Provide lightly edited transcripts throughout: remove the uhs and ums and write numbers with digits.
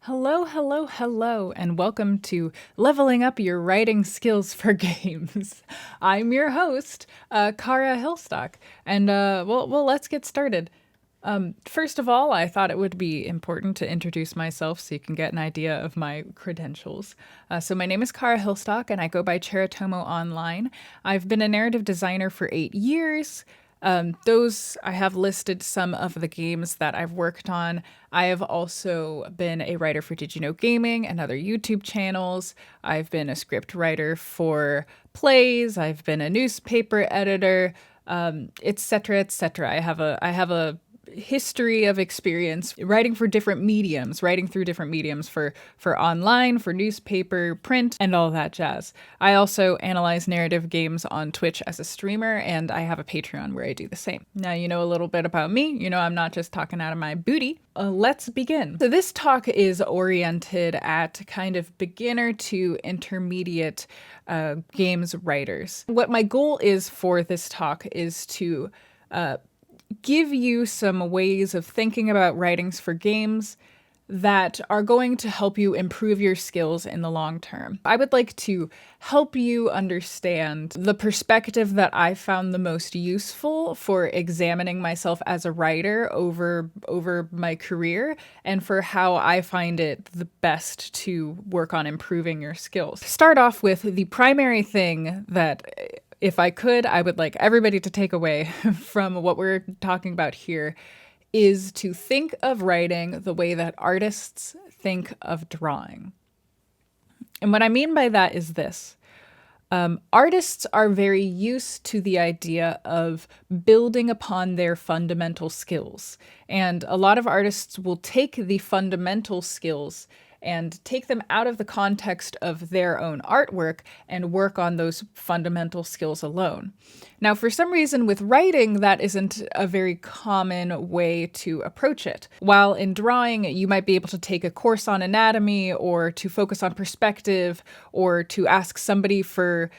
Hello, hello, hello, and welcome to Leveling Up Your Writing Skills for Games. I'm your host, Kara Hillstock, and let's get started. First of all, I thought it would be important to introduce myself so you can get an idea of my credentials. So my name is Kara Hillstock, and I go by Cheratomo Online. I've been a narrative designer for 8 years. Those I have listed some of the games that I've worked on. I have also been a writer for Did You Know Gaming and other YouTube channels. I've been a script writer for plays. I've been a newspaper editor, etc., etc. I have a history of experience writing for different mediums, writing through different mediums for online, for newspaper, print, and all that jazz. I also analyze narrative games on Twitch as a streamer, and I have a Patreon where I do the same. Now you know a little bit about me. You know I'm not just talking out of my booty. Let's begin. So this talk is oriented at kind of beginner to intermediate games writers. What my goal is for this talk is to give you some ways of thinking about writings for games that are going to help you improve your skills in the long term. I would like to help you understand the perspective that I found the most useful for examining myself as a writer over my career, and for how I find it the best to work on improving your skills. Start off with the primary thing that, if I could, I would like everybody to take away from what we're talking about here, is to think of writing the way that artists think of drawing. And what I mean by that is this. Artists are very used to the idea of building upon their fundamental skills. And a lot of artists will take the fundamental skills and take them out of the context of their own artwork and work on those fundamental skills alone. Now, for some reason with writing, that isn't a very common way to approach it. While in drawing, you might be able to take a course on anatomy, or to focus on perspective, or to ask somebody for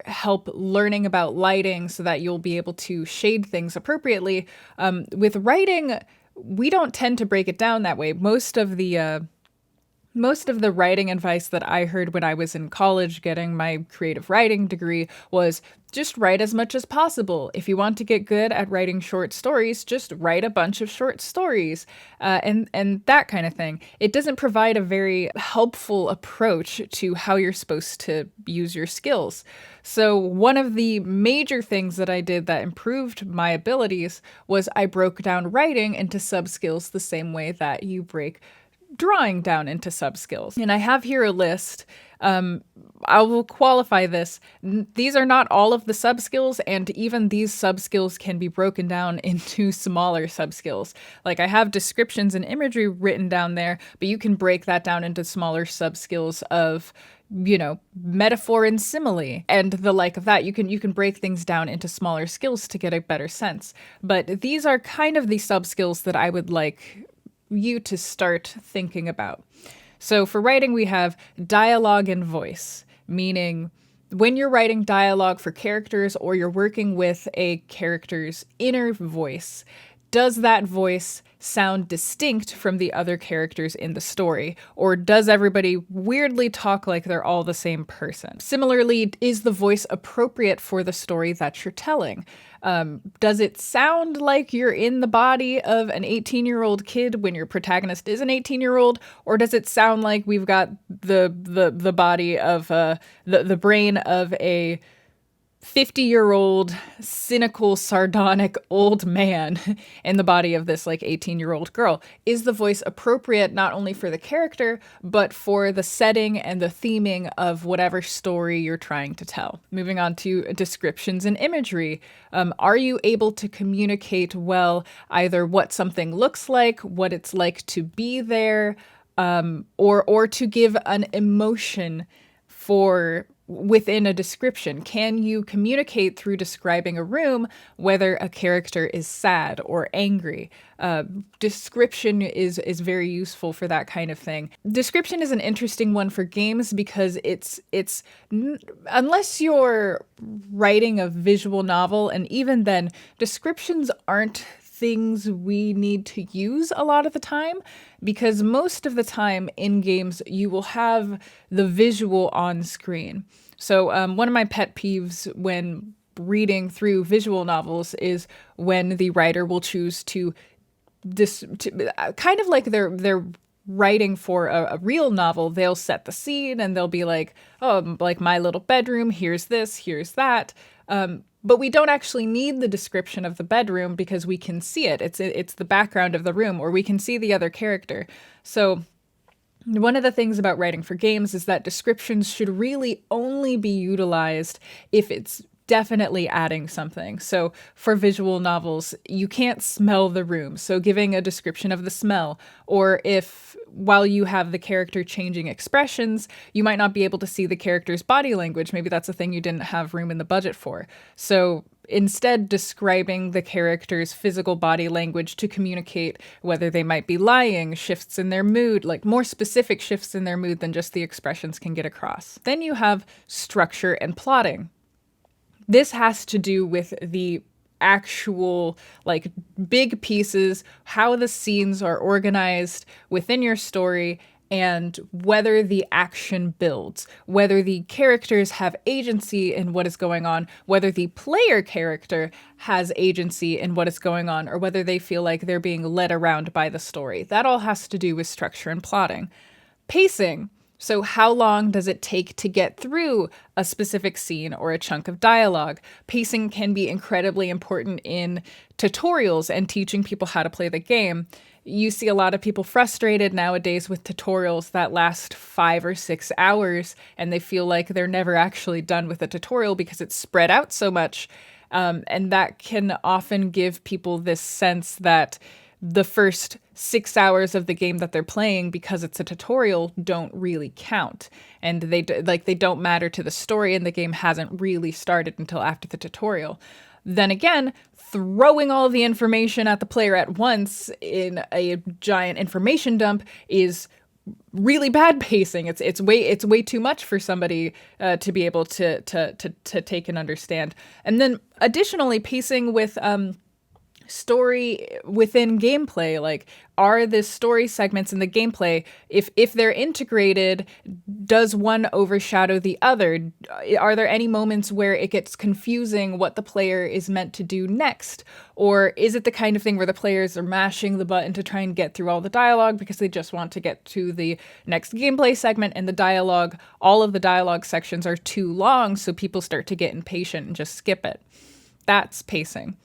help learning about lighting so that you'll be able to shade things appropriately. With writing, we don't tend to break it down that way. Most of the writing advice that I heard when I was in college getting my creative writing degree was just write as much as possible. If you want to get good at writing short stories, just write a bunch of short stories, and that kind of thing. It doesn't provide a very helpful approach to how you're supposed to use your skills. So one of the major things that I did that improved my abilities was I broke down writing into subskills the same way that you break drawing down into subskills. And I have here a list. I will qualify this. These are not all of the subskills, and even these subskills can be broken down into smaller subskills. Like, I have descriptions and imagery written down there, but you can break that down into smaller subskills of, metaphor and simile and the like of that. You can break things down into smaller skills to get a better sense. But these are kind of the subskills that I would like you to start thinking about. So for writing, we have dialogue and voice, meaning when you're writing dialogue for characters or you're working with a character's inner voice, does that voice sound distinct from the other characters in the story? Or does everybody weirdly talk like they're all the same person? Similarly, is the voice appropriate for the story that you're telling? Does it sound like you're in the body of an 18-year-old kid when your protagonist is an 18-year-old? Or does it sound like we've got the body of the brain of a 50-year-old cynical, sardonic old man in the body of this 18-year-old girl? Is the voice appropriate not only for the character, but for the setting and the theming of whatever story you're trying to tell? Moving on to descriptions and imagery. Are you able to communicate well either what something looks like, what it's like to be there, or to give an emotion within a description? Can you communicate through describing a room whether a character is sad or angry? Description is very useful for that kind of thing. Description is an interesting one for games because it's unless you're writing a visual novel, and even then, descriptions aren't things we need to use a lot of the time, because most of the time in games you will have the visual on screen. So one of my pet peeves when reading through visual novels is when the writer will choose to kind of like they're writing for a real novel. They'll set the scene and they'll be like, oh, like my little bedroom, here's this, here's that. But we don't actually need the description of the bedroom because we can see it. It's the background of the room, or we can see the other character. So one of the things about writing for games is that descriptions should really only be utilized if it's definitely adding something. So for visual novels, you can't smell the room. So giving a description of the smell, or if while you have the character changing expressions, you might not be able to see the character's body language. Maybe that's a thing you didn't have room in the budget for. So instead, describing the character's physical body language to communicate whether they might be lying, shifts in their mood, like more specific shifts in their mood than just the expressions can get across. Then you have structure and plotting. This has to do with the actual, like, big pieces, how the scenes are organized within your story, and whether the action builds, whether the characters have agency in what is going on, whether the player character has agency in what is going on, or whether they feel like they're being led around by the story. That all has to do with structure and plotting. Pacing. So how long does it take to get through a specific scene or a chunk of dialogue? Pacing can be incredibly important in tutorials and teaching people how to play the game. You see a lot of people frustrated nowadays with tutorials that last 5 or 6 hours, and they feel like they're never actually done with a tutorial because it's spread out so much. And that can often give people this sense that the first 6 hours of the game that they're playing, because it's a tutorial, don't really count. And they don't matter to the story, and the game hasn't really started until after the tutorial. Then again, throwing all the information at the player at once in a giant information dump is really bad pacing. It's way too much for somebody to be able to take and understand. And then additionally, pacing with story within gameplay, like, are the story segments in the gameplay, if they're integrated, does one overshadow the other? Are there any moments where it gets confusing what the player is meant to do next? Or is it the kind of thing where the players are mashing the button to try and get through all the dialogue because they just want to get to the next gameplay segment, and all of the dialogue sections are too long, so people start to get impatient and just skip it? That's pacing.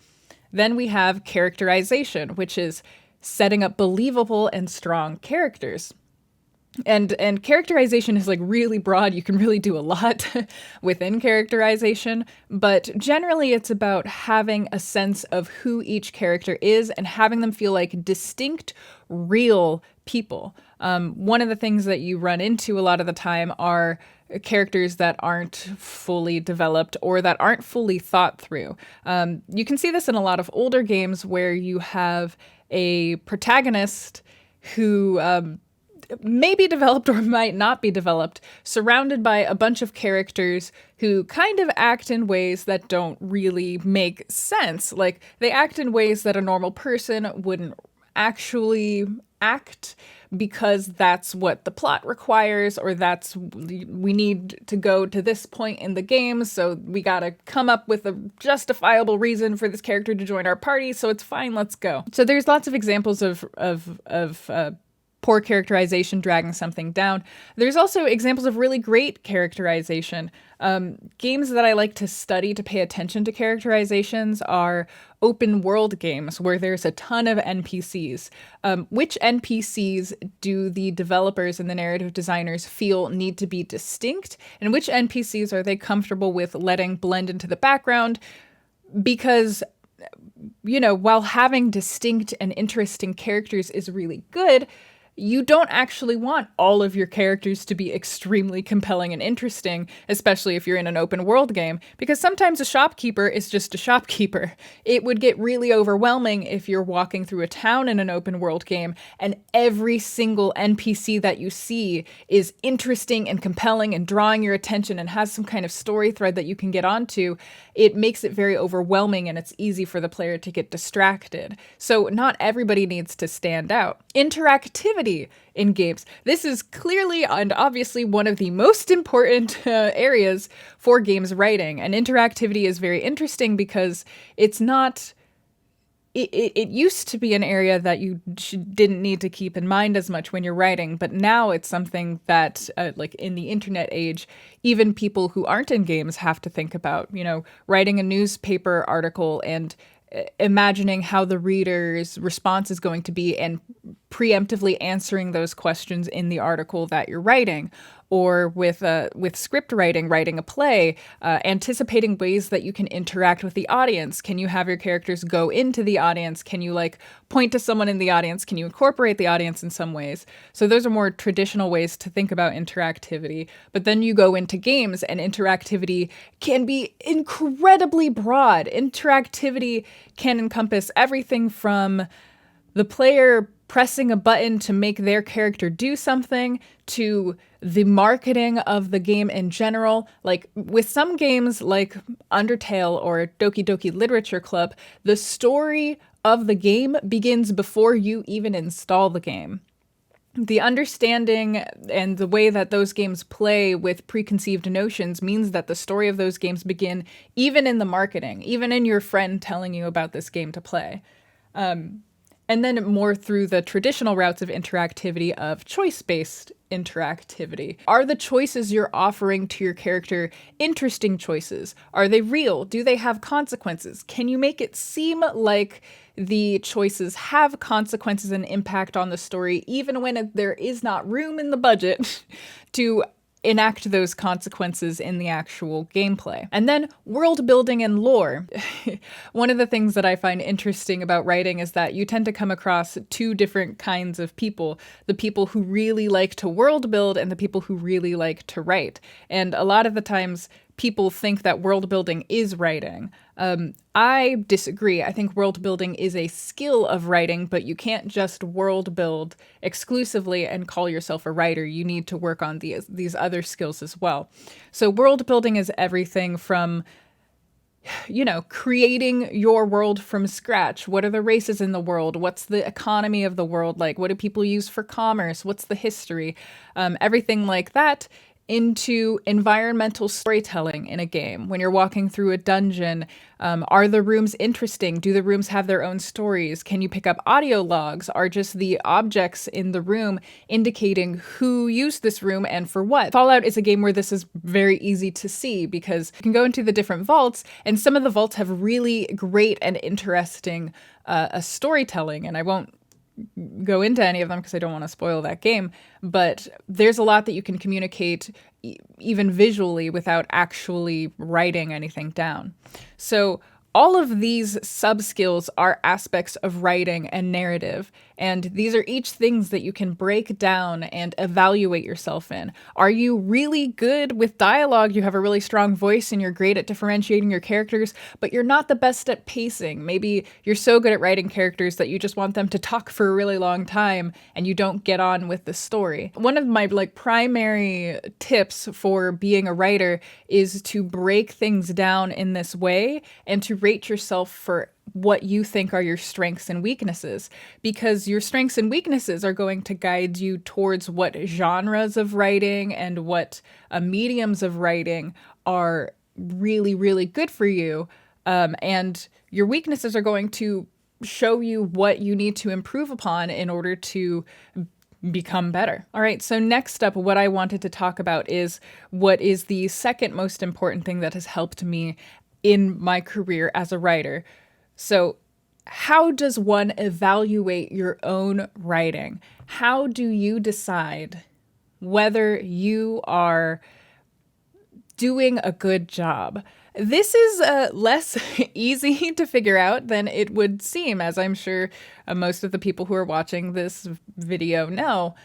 Then we have characterization, which is setting up believable and strong characters. And characterization is like really broad. You can really do a lot within characterization, but generally it's about having a sense of who each character is and having them feel like distinct, real people. One of the things that you run into a lot of the time are characters that aren't fully developed or that aren't fully thought through. You can see this in a lot of older games where you have a protagonist who may be developed or might not be developed, surrounded by a bunch of characters who kind of act in ways that don't really make sense. Like, they act in ways that a normal person wouldn't actually act, because that's what the plot requires, or we need to go to this point in the game, so we gotta come up with a justifiable reason for this character to join our party, so it's fine, let's go. So there's lots of examples of poor characterization dragging something down. There's also examples of really great characterization. Games that I like to study to pay attention to characterizations are open world games where there's a ton of NPCs. Which NPCs do the developers and the narrative designers feel need to be distinct? And which NPCs are they comfortable with letting blend into the background? Because, while having distinct and interesting characters is really good, you don't actually want all of your characters to be extremely compelling and interesting, especially if you're in an open world game, because sometimes a shopkeeper is just a shopkeeper. It would get really overwhelming if you're walking through a town in an open world game and every single NPC that you see is interesting and compelling and drawing your attention and has some kind of story thread that you can get onto. It makes it very overwhelming and it's easy for the player to get distracted. So not everybody needs to stand out. Interactivity in games. This is clearly and obviously one of the most important areas for games writing. And interactivity is very interesting because it's not... It used to be an area that you didn't need to keep in mind as much when you're writing, but now it's something that, like in the internet age, even people who aren't in games have to think about, writing a newspaper article and imagining how the reader's response is going to be and preemptively answering those questions in the article that you're writing. Or with script writing a play, anticipating ways that you can interact with the audience. Can you have your characters go into the audience? Can you point to someone in the audience? Can you incorporate the audience in some ways? So those are more traditional ways to think about interactivity. But then you go into games and interactivity can be incredibly broad. Interactivity can encompass everything from the player pressing a button to make their character do something to the marketing of the game in general. Like with some games like Undertale or Doki Doki Literature Club, the story of the game begins before you even install the game. The understanding and the way that those games play with preconceived notions means that the story of those games begin even in the marketing, even in your friend telling you about this game to play. And then more through the traditional routes of interactivity of choice-based interactivity. Are the choices you're offering to your character interesting choices? Are they real? Do they have consequences? Can you make it seem like the choices have consequences and impact on the story, even when there is not room in the budget to enact those consequences in the actual gameplay? And then world building and lore. One of the things that I find interesting about writing is that you tend to come across two different kinds of people: the people who really like to world build and the people who really like to write. And a lot of the times people think that world building is writing. I disagree. I think world building is a skill of writing, but you can't just world build exclusively and call yourself a writer. You need to work on these other skills as well. So world building is everything from, creating your world from scratch. What are the races in the world? What's the economy of the world like? What do people use for commerce? What's the history? Everything like that, into environmental storytelling in a game. When you're walking through a dungeon, are the rooms interesting? Do the rooms have their own stories? Can you pick up audio logs? Are just the objects in the room indicating who used this room and for what? Fallout is a game where this is very easy to see because you can go into the different vaults, and some of the vaults have really great and interesting storytelling, and I won't go into any of them because I don't want to spoil that game, but there's a lot that you can communicate even visually without actually writing anything down. So all of these subskills are aspects of writing and narrative, and these are each things that you can break down and evaluate yourself in. Are you really good with dialogue? You have a really strong voice and you're great at differentiating your characters, but you're not the best at pacing. Maybe you're so good at writing characters that you just want them to talk for a really long time and you don't get on with the story. One of my primary tips for being a writer is to break things down in this way and to rate yourself for what you think are your strengths and weaknesses, because your strengths and weaknesses are going to guide you towards what genres of writing and what mediums of writing are really, really good for you. And your weaknesses are going to show you what you need to improve upon in order to become better. All right, so next up, what I wanted to talk about is what is the second most important thing that has helped me in my career as a writer. So how does one evaluate your own writing? How do you decide whether you are doing a good job. This is less easy to figure out than it would seem, as I'm sure most of the people who are watching this video know.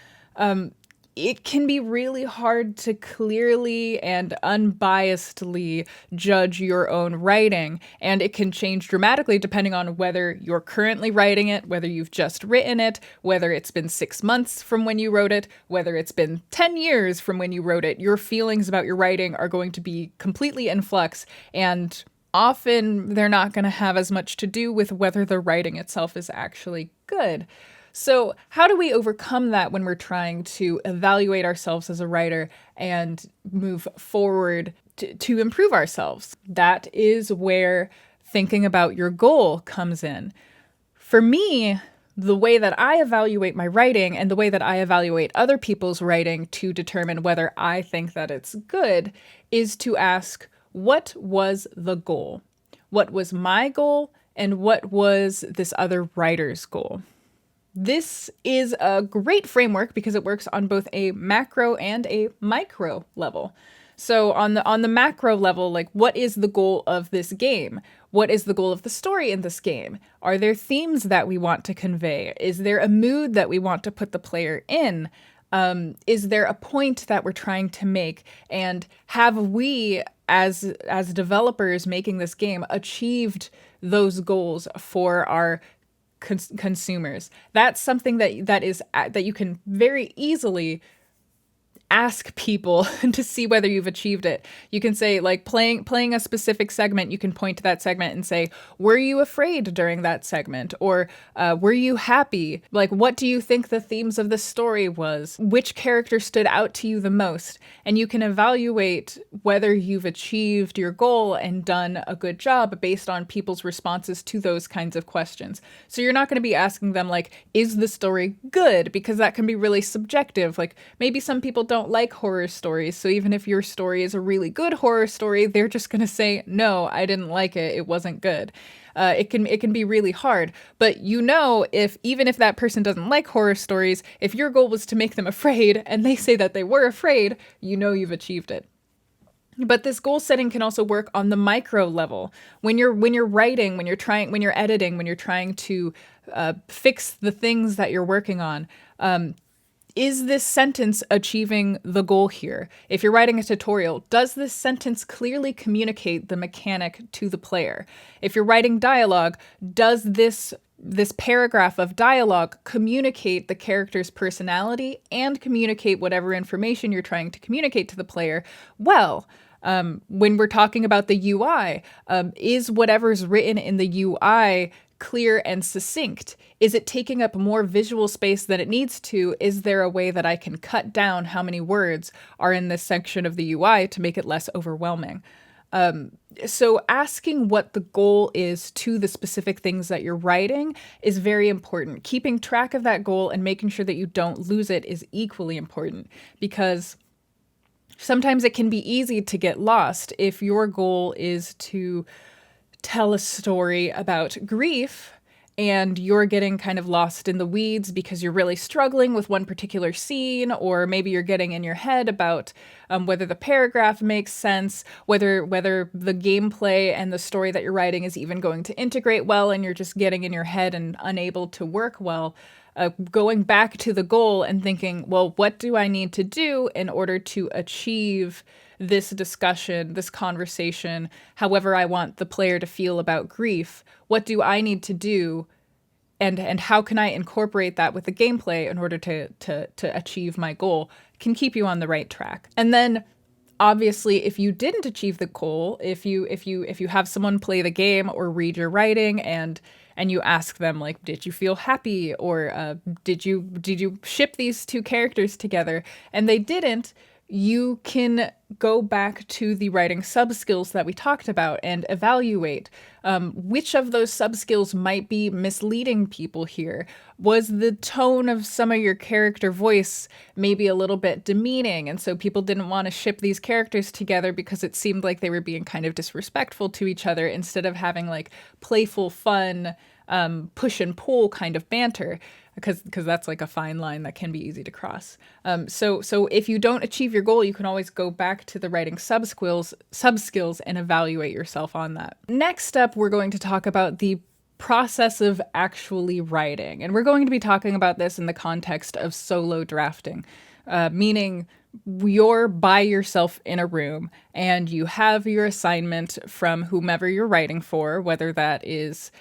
It can be really hard to clearly and unbiasedly judge your own writing, and it can change dramatically depending on whether you're currently writing it, whether you've just written it, whether it's been 6 months from when you wrote it, whether it's been 10 years from when you wrote it. Your feelings about your writing are going to be completely in flux, and often they're not going to have as much to do with whether the writing itself is actually good. So, how do we overcome that when we're trying to evaluate ourselves as a writer and move forward to improve ourselves? That is where thinking about your goal comes in. For me, the way that I evaluate my writing and the way that I evaluate other people's writing to determine whether I think that it's good is to ask, what was the goal? What was my goal? And what was this other writer's goal? This is a great framework because it works on both a macro and a micro level. So on the macro level, like, what is the goal of this game? What is the goal of the story in this game? Are there themes that we want to convey? Is there a mood that we want to put the player in? Is there a point that we're trying to make? And have we, as developers making this game, achieved those goals for our consumers? That's something that you can very easily ask people to see whether you've achieved it. You can say, like, playing a specific segment, you can point to that segment and say, were you afraid during that segment? Or were you happy? Like, what do you think the themes of the story was? Which character stood out to you the most? And you can evaluate whether you've achieved your goal and done a good job based on people's responses to those kinds of questions. So you're not going to be asking them, like, is the story good? Because that can be really subjective. Like, maybe some people don't like horror stories, so even if your story is a really good horror story, they're just going to say, no, I didn't like it, it wasn't good. It can be really hard, but if even if that person doesn't like horror stories, if your goal was to make them afraid and they say that they were afraid, you've achieved it. But this goal setting can also work on the micro level. When you're writing, when you're editing, when you're trying to fix the things that you're working on, is this sentence achieving the goal here? If you're writing a tutorial, does this sentence clearly communicate the mechanic to the player? If you're writing dialogue, does this paragraph of dialogue communicate the character's personality and communicate whatever information you're trying to communicate to the player well? When we're talking about the UI, is whatever's written in the UI clear and succinct? Is it taking up more visual space than it needs to? Is there a way that I can cut down how many words are in this section of the UI to make it less overwhelming? So asking what the goal is to the specific things that you're writing is very important. Keeping track of that goal and making sure that you don't lose it is equally important, because sometimes it can be easy to get lost if your goal is to tell a story about grief and you're getting kind of lost in the weeds because you're really struggling with one particular scene, or maybe you're getting in your head about whether the paragraph makes sense, whether the gameplay and the story that you're writing is even going to integrate well, and you're just getting in your head and unable to work well. Going back to the goal and thinking, well, what do I need to do in order to achieve this discussion, this conversation, however I want the player to feel about grief? What do I need to do, and how can I incorporate that with the gameplay in order to achieve my goal? Can keep you on the right track. And then obviously, if you didn't achieve the goal, if you have someone play the game or read your writing and you ask them, like, did you feel happy, or did you ship these two characters together, and they didn't, you can go back to the writing subskills that we talked about and evaluate which of those subskills might be misleading people here. Was the tone of some of your character voice maybe a little bit demeaning, and so people didn't want to ship these characters together because it seemed like they were being kind of disrespectful to each other instead of having, like, playful fun push and pull kind of banter, because that's like a fine line that can be easy to cross. So if you don't achieve your goal, you can always go back to the writing subskills and evaluate yourself on that. Next up, we're going to talk about the process of actually writing. And we're going to be talking about this in the context of solo drafting, meaning you're by yourself in a room and you have your assignment from whomever you're writing for, whether that is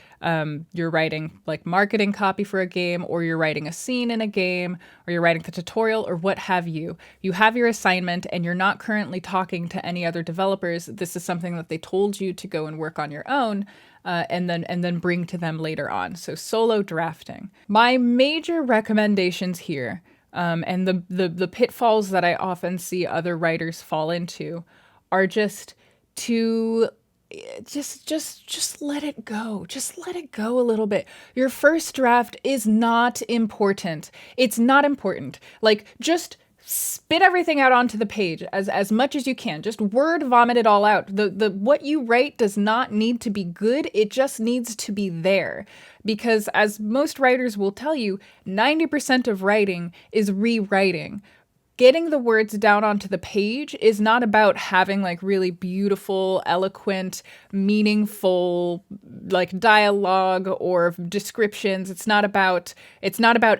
you're writing like marketing copy for a game, or you're writing a scene in a game, or you're writing the tutorial, or what have you. You have your assignment and you're not currently talking to any other developers. This is something that they told you to go and work on your own. And then bring to them later on. So solo drafting. My major recommendations here, and the pitfalls that I often see other writers fall into, are just to just let it go. Just let it go a little bit. Your first draft is not important. It's not important. Like, just spit everything out onto the page as much as you can. Just word vomit it all out. The what you write does not need to be good. It just needs to be there. Because as most writers will tell you, 90% of writing is rewriting. Getting the words down onto the page is not about having like really beautiful, eloquent, meaningful like dialogue or descriptions. It's not about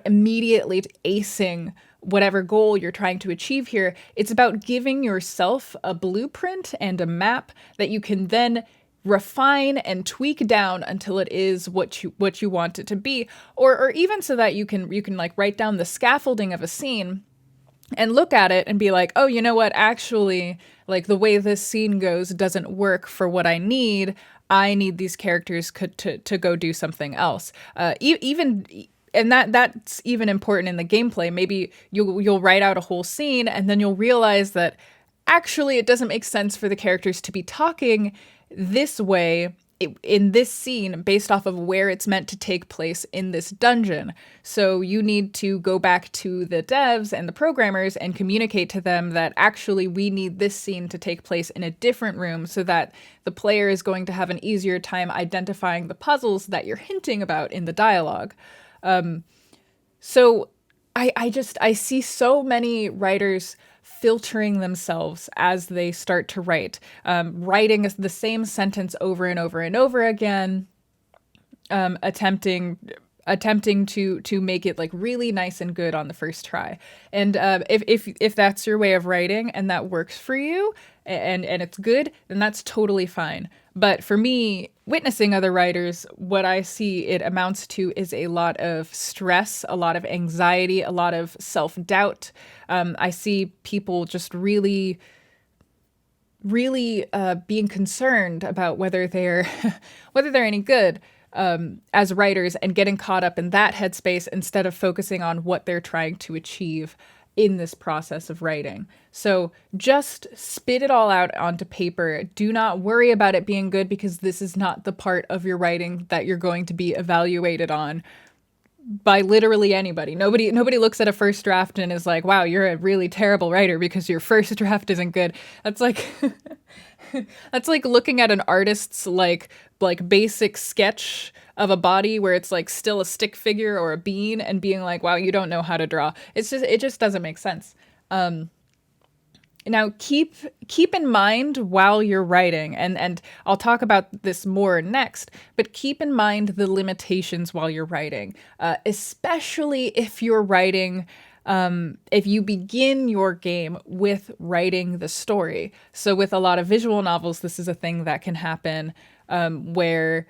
immediately acing whatever goal you're trying to achieve here. It's about giving yourself a blueprint and a map that you can then refine and tweak down until it is what you want it to be, or even so that you can like write down the scaffolding of a scene and look at it and be like, oh, you know what, actually, like the way this scene goes doesn't work for what I need. I need these characters to go do something else. And that's even important in the gameplay. Maybe you'll write out a whole scene and then you'll realize that actually it doesn't make sense for the characters to be talking this way in this scene based off of where it's meant to take place in this dungeon. So you need to go back to the devs and the programmers and communicate to them that actually we need this scene to take place in a different room so that the player is going to have an easier time identifying the puzzles that you're hinting about in the dialogue. So I see so many writers filtering themselves as they start to write, writing the same sentence over and over and over again, attempting to make it like really nice and good on the first try. And if that's your way of writing and that works for you and it's good, then that's totally fine. But for me, witnessing other writers, what I see it amounts to is a lot of stress, a lot of anxiety, a lot of self-doubt. I see people just really being concerned about whether they're any good as writers, and getting caught up in that headspace instead of focusing on what they're trying to achieve in this process of writing. So just spit it all out onto paper. Do not worry about it being good, because this is not the part of your writing that you're going to be evaluated on by literally anybody. Nobody looks at a first draft and is like, wow, you're a really terrible writer because your first draft isn't good. That's like that's like looking at an artist's like basic sketch of a body where it's like still a stick figure or a bean and being like, wow, you don't know how to draw. It just doesn't make sense. Now keep in mind while you're writing, and I'll talk about this more next, but keep in mind the limitations while you're writing, especially if you're writing, if you begin your game with writing the story. So with a lot of visual novels, this is a thing that can happen, where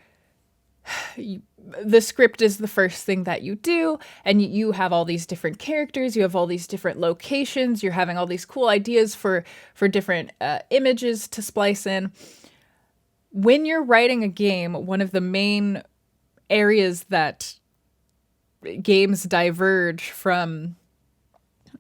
the script is the first thing that you do, and you have all these different characters, you have all these different locations, you're having all these cool ideas for different images to splice in. When you're writing a game, one of the main areas that games diverge from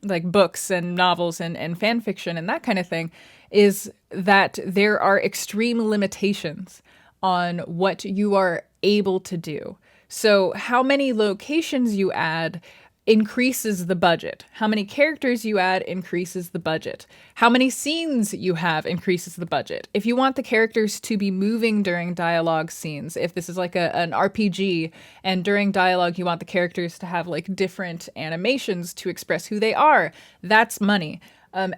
like books and novels and fan fiction and that kind of thing is that there are extreme limitations on what you are able to do. So how many locations you add increases the budget. How many characters you add increases the budget. How many scenes you have increases the budget. If you want the characters to be moving during dialogue scenes, if this is like an RPG and during dialogue you want the characters to have like different animations to express who they are, that's money.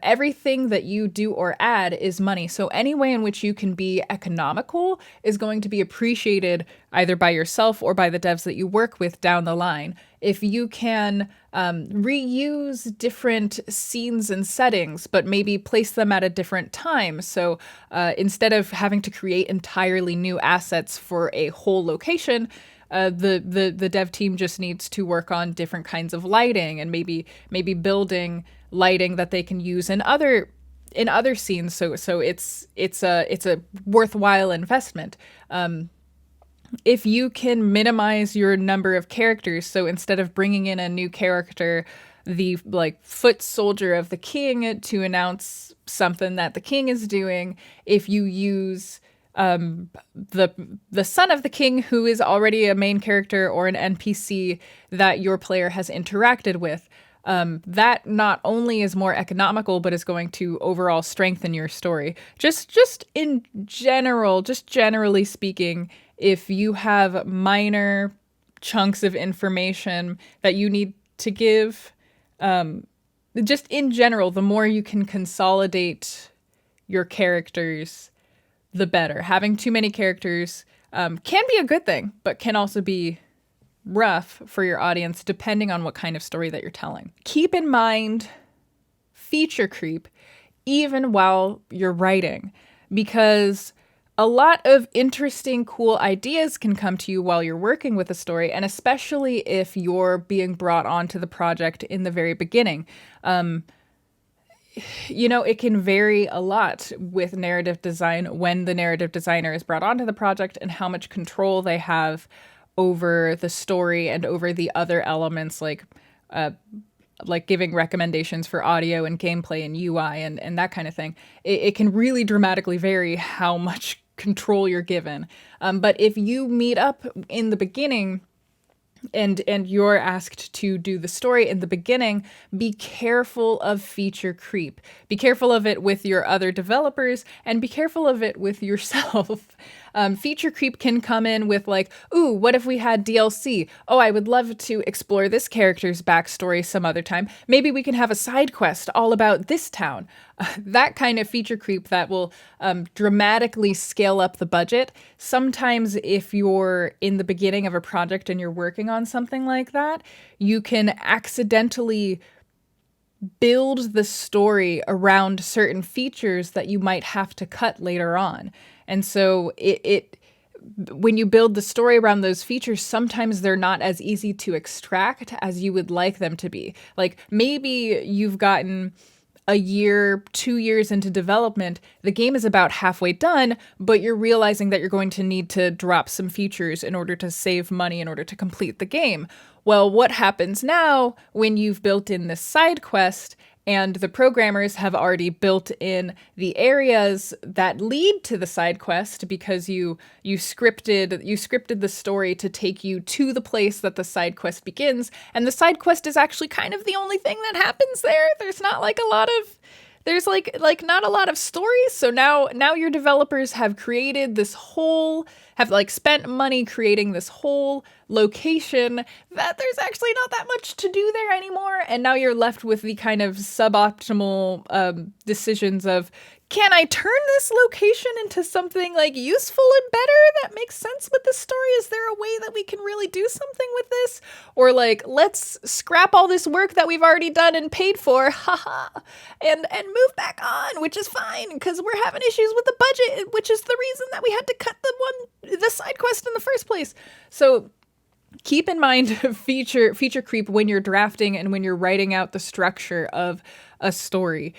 Everything that you do or add is money. So any way in which you can be economical is going to be appreciated either by yourself or by the devs that you work with down the line. If you can reuse different scenes and settings, but maybe place them at a different time. So instead of having to create entirely new assets for a whole location, the dev team just needs to work on different kinds of lighting and maybe building lighting that they can use in other scenes. So it's a worthwhile investment. If you can minimize your number of characters, so instead of bringing in a new character, the like foot soldier of the king to announce something that the king is doing, if you use the son of the king who is already a main character or an NPC that your player has interacted with, that not only is more economical, but is going to overall strengthen your story. Just in general, just generally speaking, if you have minor chunks of information that you need to give, just in general, the more you can consolidate your characters, the better. Having too many characters can be a good thing, but can also be rough for your audience depending on what kind of story that you're telling. Keep in mind feature creep even while you're writing, because a lot of interesting, cool ideas can come to you while you're working with a story, and especially if you're being brought onto the project in the very beginning. It can vary a lot with narrative design when the narrative designer is brought onto the project and how much control they have over the story and over the other elements like giving recommendations for audio and gameplay and UI and that kind of thing. It can really dramatically vary how much control you're given. But if you meet up in the beginning and you're asked to do the story in the beginning, be careful of feature creep. Be careful of it with your other developers and be careful of it with yourself. Feature creep can come in with like, ooh, what if we had DLC? Oh, I would love to explore this character's backstory some other time. Maybe we can have a side quest all about this town. That kind of feature creep that will dramatically scale up the budget. Sometimes if you're in the beginning of a project and you're working on something like that, you can accidentally build the story around certain features that you might have to cut later on. And so when you build the story around those features, sometimes they're not as easy to extract as you would like them to be. Like maybe you've gotten a year, 2 years into development, the game is about halfway done, but you're realizing that you're going to need to drop some features in order to save money in order to complete the game. Well, what happens now when you've built in this side quest and the programmers have already built in the areas that lead to the side quest because you scripted the story to take you to the place that the side quest begins, and the side quest is actually kind of the only thing that happens there. There's not like a lot of not a lot of stories. So now your developers have created this whole, have like spent money creating this whole location that there's actually not that much to do there anymore. And now you're left with the kind of suboptimal decisions of, can I turn this location into something like useful and better that makes sense with the story? Is there a way that we can really do something with this? Or like, let's scrap all this work that we've already done and paid for, haha, and move back on, which is fine because we're having issues with the budget, which is the reason that we had to cut the side quest in the first place. So keep in mind feature creep when you're drafting and when you're writing out the structure of a story.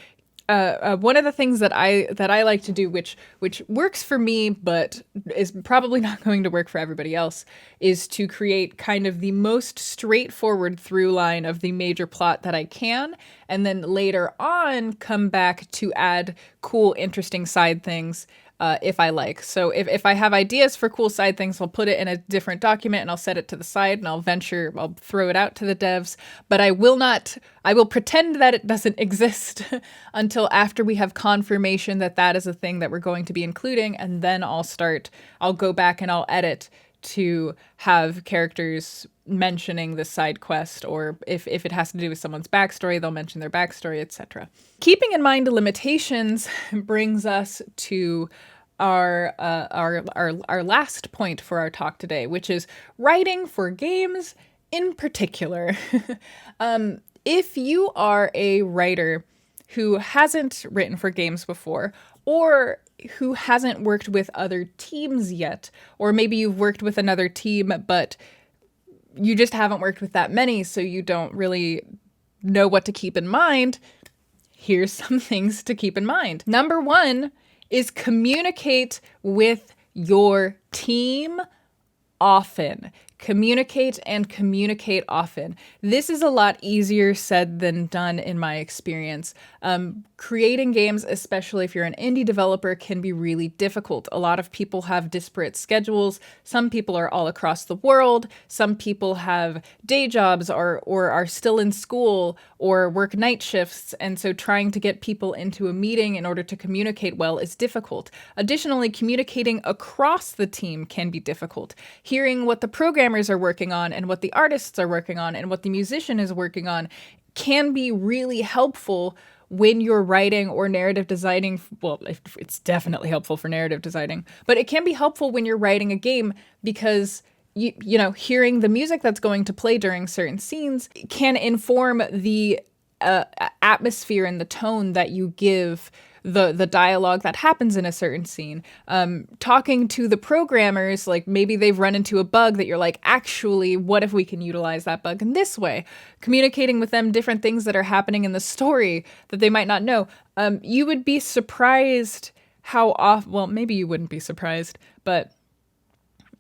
One of the things that I like to do, which works for me, but is probably not going to work for everybody else, is to create kind of the most straightforward through line of the major plot that I can, and then later on come back to add cool, interesting side things if I like. So if I have ideas for cool side things, I'll put it in a different document and I'll set it to the side and I'll throw it out to the devs. But I will pretend that it doesn't exist until after we have confirmation that that is a thing that we're going to be including. And then I'll go back and I'll edit to have characters mentioning the side quest, or if it has to do with someone's backstory, they'll mention their backstory, etc. Keeping in mind the limitations brings us to our last point for our talk today, which is writing for games in particular. If you are a writer who hasn't written for games before, or who hasn't worked with other teams yet, or maybe you've worked with another team, but you just haven't worked with that many, so you don't really know what to keep in mind, here's some things to keep in mind. Number one is communicate with your team often. Communicate and communicate often. This is a lot easier said than done in my experience. Creating games, especially if you're an indie developer, can be really difficult. A lot of people have disparate schedules. Some people are all across the world. Some people have day jobs or are still in school or work night shifts. And so trying to get people into a meeting in order to communicate well is difficult. Additionally, communicating across the team can be difficult. Hearing what the programmers are working on and what the artists are working on and what the musician is working on can be really helpful when you're writing or narrative designing. Well, it's definitely helpful for narrative designing, but it can be helpful when you're writing a game because you know, hearing the music that's going to play during certain scenes can inform the atmosphere and the tone that you give the dialogue that happens in a certain scene. Talking to the programmers, like maybe they've run into a bug that you're like, actually, what if we can utilize that bug in this way? Communicating with them different things that are happening in the story that they might not know. You would be surprised how often, well, maybe you wouldn't be surprised, but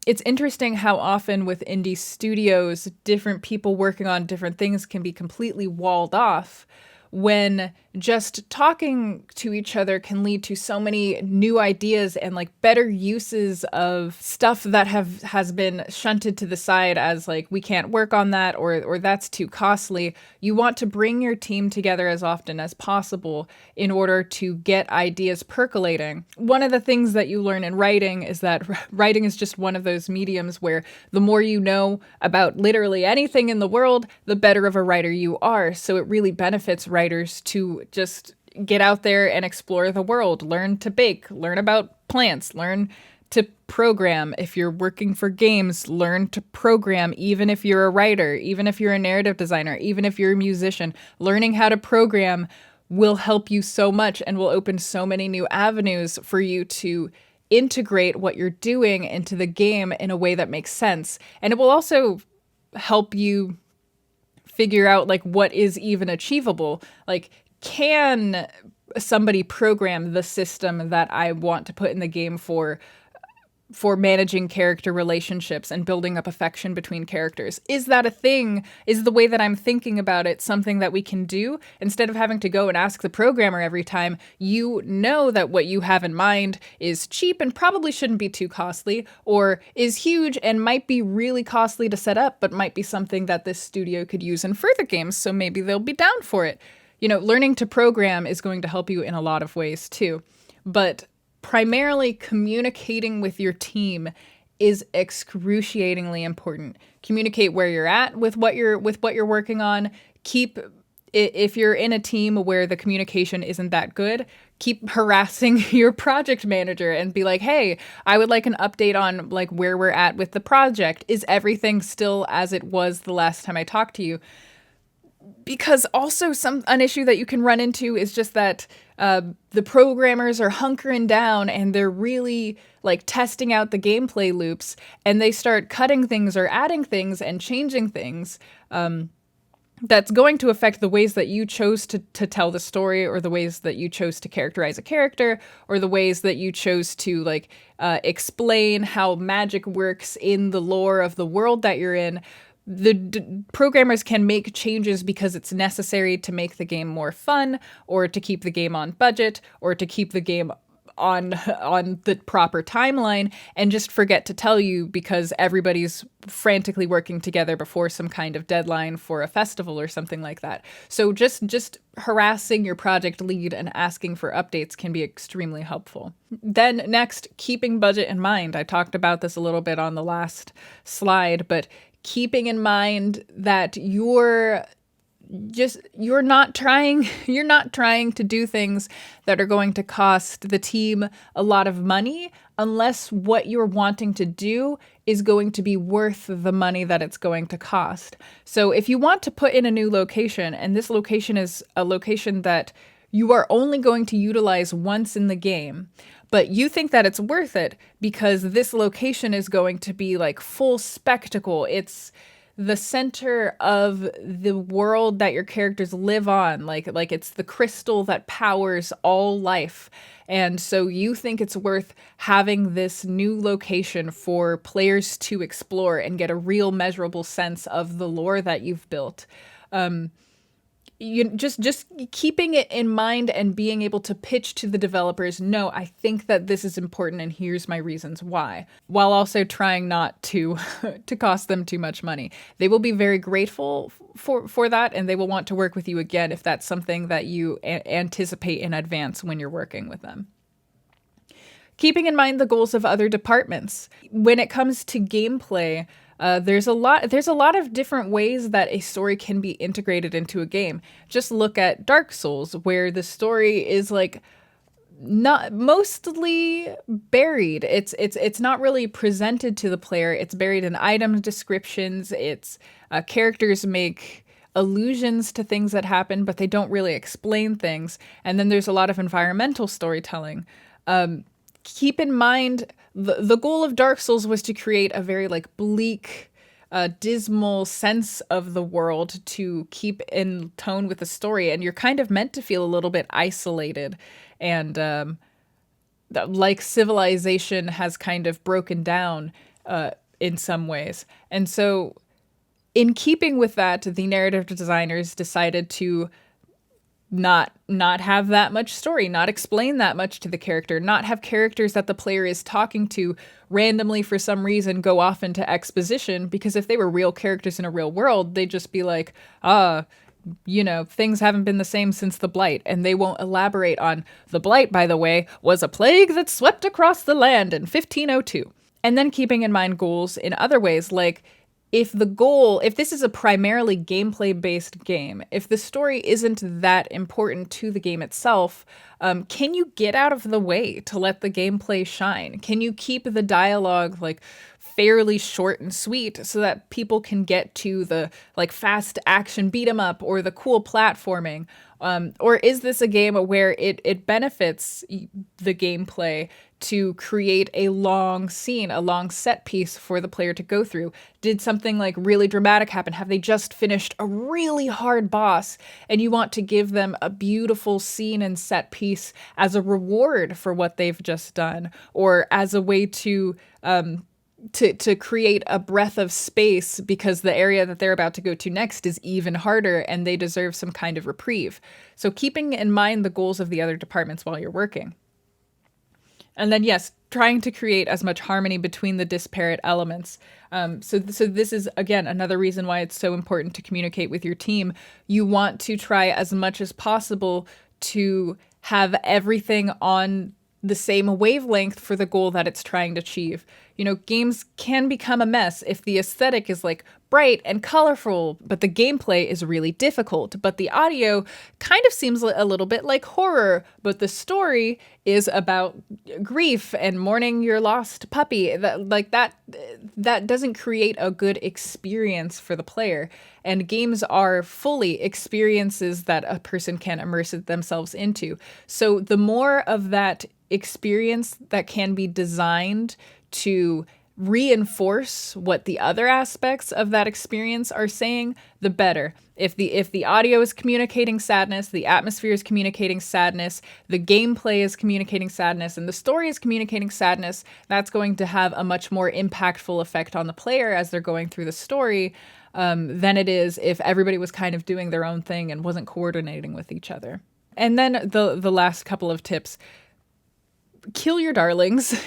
it's interesting how often with indie studios, different people working on different things can be completely walled off when just talking to each other can lead to so many new ideas and like better uses of stuff that has been shunted to the side as like, we can't work on that or that's too costly. You want to bring your team together as often as possible in order to get ideas percolating. One of the things that you learn in writing is that writing is just one of those mediums where the more you know about literally anything in the world, the better of a writer you are. So it really benefits writers to just get out there and explore the world, learn to bake, learn about plants, learn to program. If you're working for games, learn to program, even if you're a writer, even if you're a narrative designer, even if you're a musician. Learning how to program will help you so much and will open so many new avenues for you to integrate what you're doing into the game in a way that makes sense. And it will also help you figure out like what is even achievable. Like, can somebody program the system that I want to put in the game for managing character relationships and building up affection between characters? Is that a thing? Is the way that I'm thinking about it something that we can do? Instead of having to go and ask the programmer every time, you know that what you have in mind is cheap and probably shouldn't be too costly, or is huge and might be really costly to set up, but might be something that this studio could use in further games, so maybe they'll be down for it. You know, learning to program is going to help you in a lot of ways too. But primarily communicating with your team is excruciatingly important. Communicate where you're at with what you're working on. If you're in a team where the communication isn't that good, keep harassing your project manager and be like, hey, I would like an update on like where we're at with the project. Is everything still as it was the last time I talked to you? Because also an issue that you can run into is just that the programmers are hunkering down and they're really like testing out the gameplay loops, and they start cutting things or adding things and changing things that's going to affect the ways that you chose to tell the story, or the ways that you chose to characterize a character, or the ways that you chose to like explain how magic works in the lore of the world that you're in. The programmers can make changes because it's necessary to make the game more fun, or to keep the game on budget, or to keep the game on the proper timeline and just forget to tell you because everybody's frantically working together before some kind of deadline for a festival or something like that. So just harassing your project lead and asking for updates can be extremely helpful. Then next, keeping budget in mind. I talked about this a little bit on the last slide, but keeping in mind that you're not trying to do things that are going to cost the team a lot of money unless what you're wanting to do is going to be worth the money that it's going to cost. So if you want to put in a new location, and this location is a location that you are only going to utilize once in the game, but you think that it's worth it because this location is going to be like full spectacle. It's the center of the world that your characters live on, like it's the crystal that powers all life. And so you think it's worth having this new location for players to explore and get a real measurable sense of the lore that you've built. You just keeping it in mind and being able to pitch to the developers, no, I think that this is important and here's my reasons why, while also trying not to to cost them too much money. They will be very grateful for that, and they will want to work with you again if that's something that you anticipate in advance when you're working with them. Keeping in mind the goals of other departments. When it comes to gameplay, there's a lot of different ways that a story can be integrated into a game. Just look at Dark Souls, where the story is like not mostly buried. It's not really presented to the player. It's buried in item descriptions. It's characters make allusions to things that happen, but they don't really explain things. And then there's a lot of environmental storytelling. Keep in mind, the goal of Dark Souls was to create a very like bleak, dismal sense of the world to keep in tone with the story. And you're kind of meant to feel a little bit isolated and like civilization has kind of broken down in some ways. And so in keeping with that, the narrative designers decided to not have that much story, not explain that much to the character, not have characters that the player is talking to randomly for some reason go off into exposition, because if they were real characters in a real world, they'd just be like, things haven't been the same since the Blight, and they won't elaborate on the Blight, by the way, was a plague that swept across the land in 1502. And then keeping in mind goals in other ways, like if this is a primarily gameplay-based game, if the story isn't that important to the game itself, can you get out of the way to let the gameplay shine? Can you keep the dialogue like fairly short and sweet so that people can get to the like fast action beat 'em up or the cool platforming? Or is this a game where it benefits the gameplay to create a long scene, a long set piece for the player to go through? Did something like really dramatic happen? Have they just finished a really hard boss and you want to give them a beautiful scene and set piece as a reward for what they've just done, or as a way to create a breath of space because the area that they're about to go to next is even harder and they deserve some kind of reprieve. So keeping in mind the goals of the other departments while you're working. And then, yes, trying to create as much harmony between the disparate elements. So this is, again, another reason why it's so important to communicate with your team. You want to try as much as possible to have everything on the same wavelength for the goal that it's trying to achieve. Games can become a mess if the aesthetic is like bright and colorful, but the gameplay is really difficult. But the audio kind of seems a little bit like horror, but the story is about grief and mourning your lost puppy. That doesn't create a good experience for the player. And games are fully experiences that a person can immerse themselves into. So the more of that experience that can be designed to reinforce what the other aspects of that experience are saying, the better. If the audio is communicating sadness, the atmosphere is communicating sadness, the gameplay is communicating sadness, and the story is communicating sadness, that's going to have a much more impactful effect on the player as they're going through the story than it is if everybody was kind of doing their own thing and wasn't coordinating with each other. And then the last couple of tips. kill your darlings.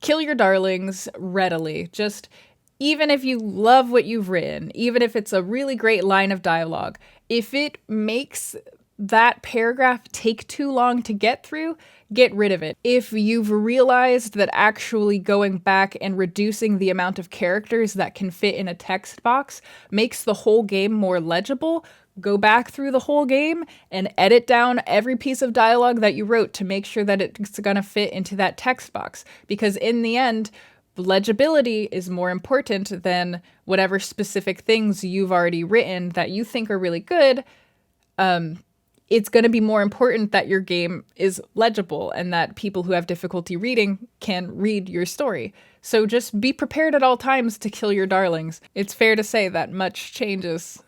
Kill your darlings readily. Just even if you love what you've written, even if it's a really great line of dialogue, if it makes that paragraph take too long to get through, get rid of it. If you've realized that actually going back and reducing the amount of characters that can fit in a text box makes the whole game more legible, go back through the whole game and edit down every piece of dialogue that you wrote to make sure that it's going to fit into that text box. Because in the end, legibility is more important than whatever specific things you've already written that you think are really good. It's going to be more important that your game is legible and that people who have difficulty reading can read your story. So just be prepared at all times to kill your darlings. It's fair to say that much changes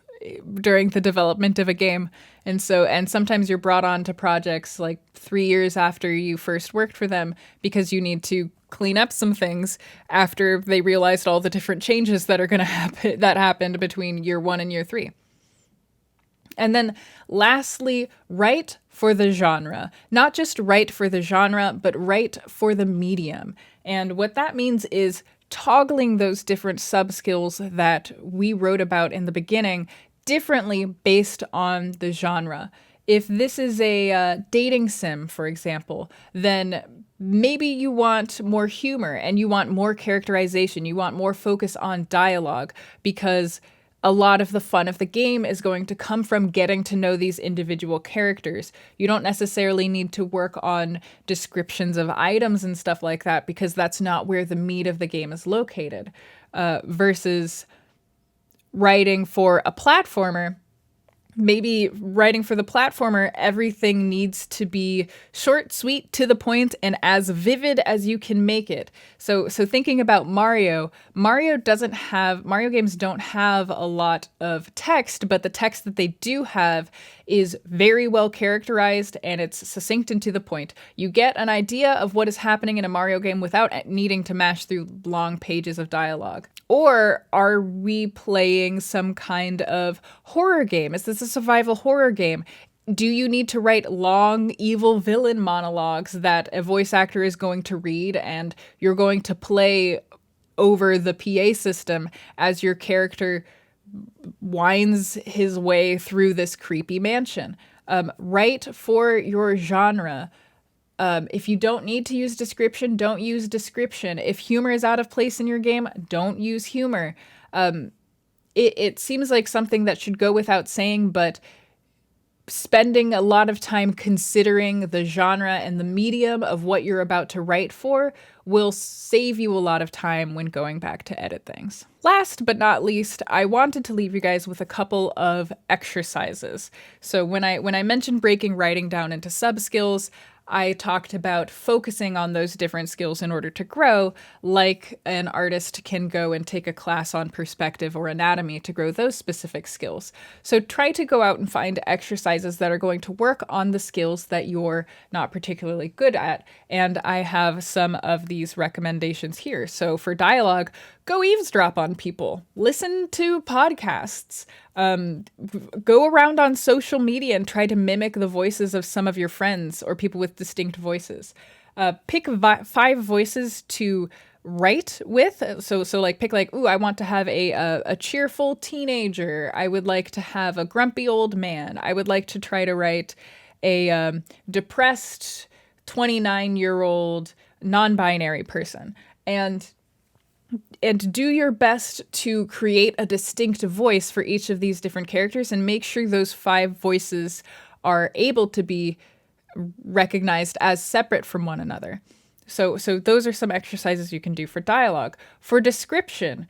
during the development of a game. And sometimes you're brought on to projects like 3 years after you first worked for them because you need to clean up some things after they realized all the different changes that are going to happen, that happened between year 1 and year 3. And then lastly, write for the genre. Not just write for the genre, but write for the medium. And what that means is toggling those different subskills that we wrote about in the beginning differently based on the genre. If this is a dating sim, for example, then maybe you want more humor and you want more characterization. You want more focus on dialogue because a lot of the fun of the game is going to come from getting to know these individual characters. You don't necessarily need to work on descriptions of items and stuff like that because that's not where the meat of the game is located. Versus writing for a platformer, maybe writing for the platformer, everything needs to be short, sweet, to the point, and as vivid as you can make it. So thinking about Mario games don't have a lot of text, but the text that they do have is very well characterized and it's succinct and to the point. You get an idea of what is happening in a Mario game without needing to mash through long pages of dialogue. Or are we playing some kind of horror game? Is this a survival horror game? Do you need to write long evil villain monologues that a voice actor is going to read and you're going to play over the PA system as your character winds his way through this creepy mansion? Write for your genre. If you don't need to use description, don't use description. If humor is out of place in your game, don't use humor. It seems like something that should go without saying, but spending a lot of time considering the genre and the medium of what you're about to write for will save you a lot of time when going back to edit things. Last but not least, I wanted to leave you guys with a couple of exercises. So when I mentioned breaking writing down into subskills, I talked about focusing on those different skills in order to grow, like an artist can go and take a class on perspective or anatomy to grow those specific skills. So try to go out and find exercises that are going to work on the skills that you're not particularly good at. And I have some of these recommendations here. So for dialogue, go eavesdrop on people, listen to podcasts, go around on social media and try to mimic the voices of some of your friends or people with distinct voices. Pick 5 voices to write with. So like pick like, ooh, I want to have a cheerful teenager. I would like to have a grumpy old man. I would like to try to write a depressed 29-year-old non-binary person. And do your best to create a distinct voice for each of these different characters and make sure those 5 voices are able to be recognized as separate from one another. So those are some exercises you can do for dialogue. For description,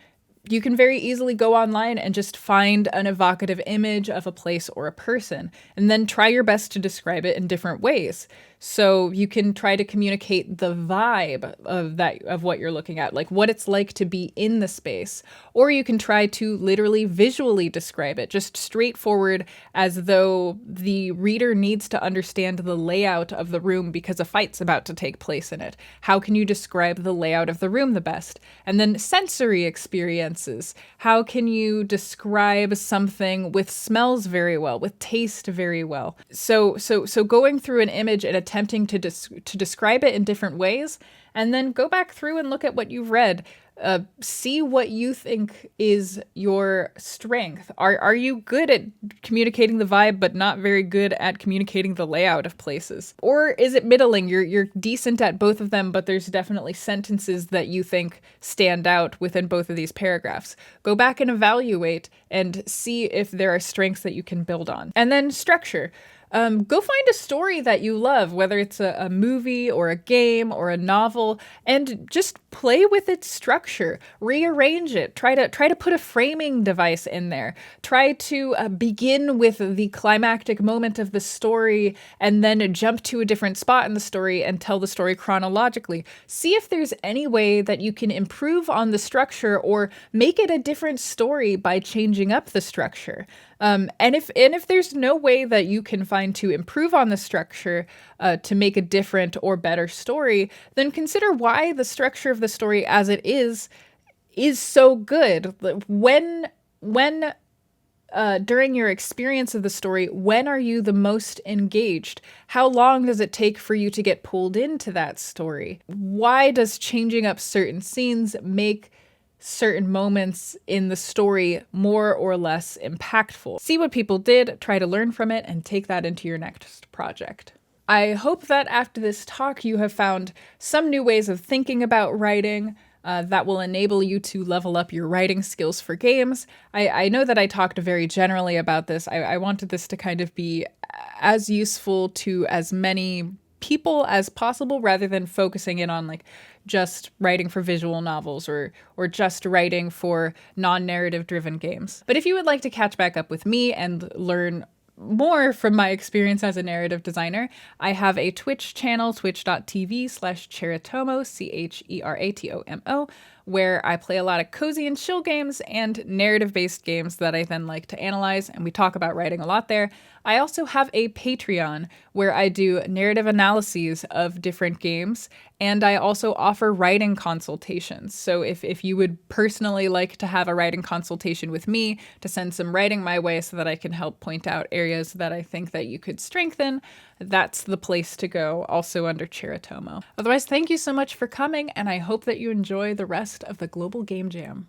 you can very easily go online and just find an evocative image of a place or a person, and then try your best to describe it in different ways. So you can try to communicate the vibe of what you're looking at, like what it's like to be in the space. Or you can try to literally visually describe it, just straightforward, as though the reader needs to understand the layout of the room because a fight's about to take place in it. How can you describe the layout of the room the best? And then sensory experience. senses? How can you describe something with smells very well, with taste very well? So going through an image and attempting to describe it in different ways, and then go back through and look at what you've read. See what you think is your strength. Are you good at communicating the vibe, but not very good at communicating the layout of places? Or is it middling? You're decent at both of them, but there's definitely sentences that you think stand out within both of these paragraphs. Go back and evaluate and see if there are strengths that you can build on. And then structure. Go find a story that you love, whether it's a movie or a game or a novel, and just play with its structure. Rearrange it. Try to put a framing device in there. Try to begin with the climactic moment of the story and then jump to a different spot in the story and tell the story chronologically. See if there's any way that you can improve on the structure or make it a different story by changing up the structure. And if there's no way that you can find to improve on the structure to make a different or better story, then consider why the structure of the story as it is so good. When during your experience of the story, when are you the most engaged? How long does it take for you to get pulled into that story? Why does changing up certain scenes make certain moments in the story more or less impactful? See what people did, try to learn from it, and take that into your next project. I hope that after this talk you have found some new ways of thinking about writing that will enable you to level up your writing skills for games. I know that I talked very generally about this. I wanted this to kind of be as useful to as many people as possible, rather than focusing in on like just writing for visual novels or just writing for non-narrative driven games. But if you would like to catch back up with me and learn more from my experience as a narrative designer, I have a Twitch channel, twitch.tv/Cheratomo, Cheratomo, where I play a lot of cozy and chill games and narrative-based games that I then like to analyze, and we talk about writing a lot there. I also have a Patreon where I do narrative analyses of different games, and I also offer writing consultations. So if you would personally like to have a writing consultation with me to send some writing my way so that I can help point out areas that I think that you could strengthen, that's the place to go, also under Cheratomo. Otherwise, thank you so much for coming, and I hope that you enjoy the rest of the Global Game Jam.